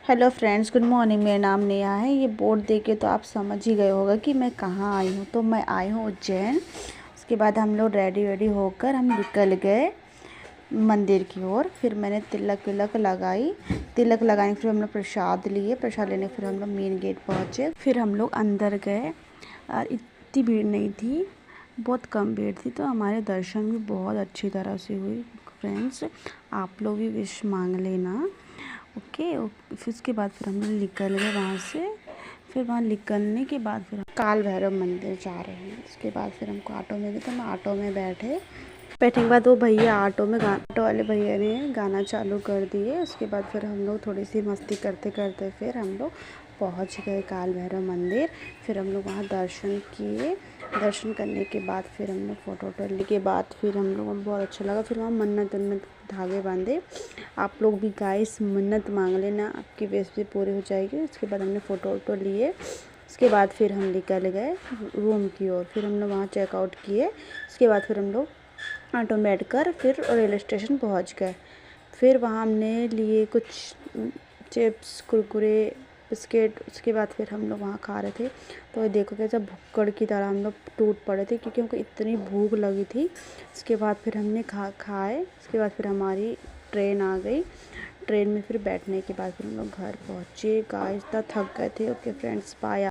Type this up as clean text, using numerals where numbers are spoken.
Hello friends, good morning. मेरा नाम नेहा है। ये बोर्ड देख के तो आप समझ ही गए होगा कि मैं कहाँ आई हूँ। तो मैं आई हूँ उज्जैन। उसके बाद हम लोग रेडी होकर हम निकल गए मंदिर की ओर। फिर मैंने तिलक विलक लगाई। तिलक लगाने के फिर हम लोग प्रसाद लिए। प्रसाद लेने फिर हम लोग मेन गेट पहुँचे। फिर हम लोग अंदर गए। इतनी भीड़ नहीं थी, बहुत कम भीड़ थी, तो हमारे दर्शन भी बहुत अच्छी तरह से हुई। फ्रेंड्स, आप लोग भी विश मांग लेना, ओके। फिर उसके बाद फिर हम लोग निकल गए वहाँ से। फिर वहाँ निकलने के बाद फिर हम काल भैरव मंदिर जा रहे हैं। उसके बाद फिर हमको ऑटो में गए, तो हम ऑटो में बैठने के बाद वो भैया ऑटो वाले भैया ने गाना चालू कर दिए। उसके बाद फिर हम लोग थोड़ी सी मस्ती करते करते फिर हम लोग पहुँच गए काल भैरव मंदिर। फिर हम लोग वहाँ दर्शन किए। दर्शन करने के बाद फिर हम लोग फ़ोटो वोटो लेने के बाद फिर हम लोगों को बहुत अच्छा लगा। फिर वहाँ मन्नत धागे बांधे। आप लोग भी गाइस मन्नत मांग लेना, आपकी विश भी पूरी हो जाएगी। उसके बाद हमने फ़ोटो वोटो लिए। उसके बाद फिर हम निकल गए रूम की ओर। फिर हम लोग वहाँ चेकआउट किए। उसके बाद फिर हम लोग ऑटो में बैठकर फिर रेलवे स्टेशन पहुँच गए। फिर वहाँ हमने लिए कुछ चिप्स, कुरकुरे, बिस्किट। उसके बाद फिर हम लोग वहाँ खा रहे थे। तो देखो कैसा भुक्कड़ की तरह हम लोग टूट पड़े थे, क्योंकि हमको इतनी भूख लगी थी। उसके बाद फिर हमने खाए। उसके बाद फिर हमारी ट्रेन आ गई। ट्रेन में फिर बैठने के बाद फिर हम लोग घर पहुँचे। गाइस इतना थक गए थे। Okay friends, bye.